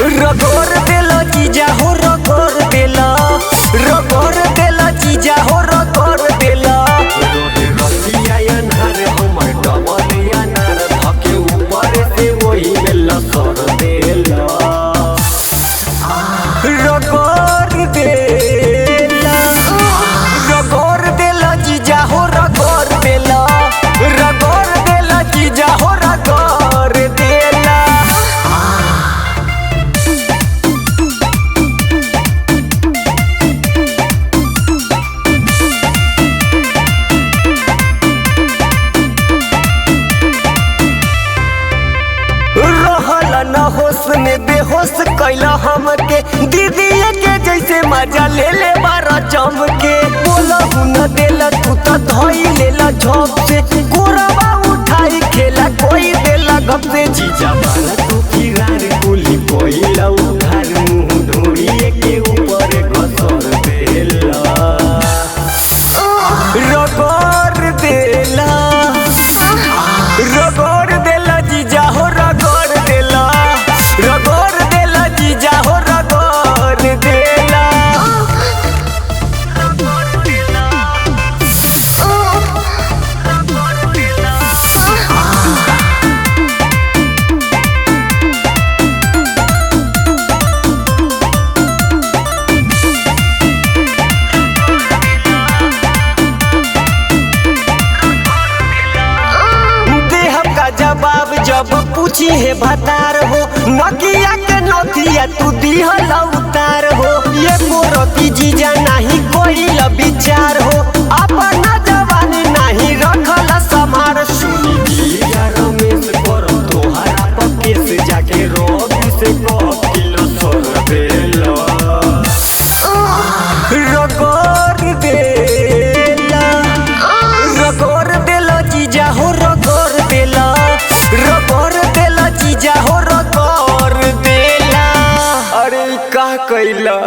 रगोर देला जीजा हो रगोर देला, रगोर देला जीजा हो रगोर देला। रोहे रसिया अनार हमर डबल अनार धके ऊपर से वही में लसर देला। रगोर देला, रगोर देला जीजा हो रगोर देला, रगोर देला जीजा हो रगोर देला। रहल न होश में बेहोश कैला हमके, दीदी के जैसे मजा ले ले बारा जम के। बोलहु न देला तू तो धोई लेला झोंक से, कोरबा उठाई खेला कोई देला गप से। जीजा बाला तू फिरार कुली कोइला उधार मुंह ढोड़िए के ऊपर घसर देला। रगोर देला, रगोर देला जीजा हो रगोर देला, रगोर देला जीजा हो रगोर देला। जवाब जब पूछी है भतार हो, नकिया के नथिया तू दिहल उतार हो। ये मोरती जीजा नहीं कोई विचार हो, अपना जवानी नहीं रखल समार। सुनी दिया रमेश कर तोहरा पके से जाके रोटी से किलो सोर देला। रगोर देला, रगोर देला जीजा हो रगोर देला, रगोर देला जीजा हो रगोर देला। अरे का कैला।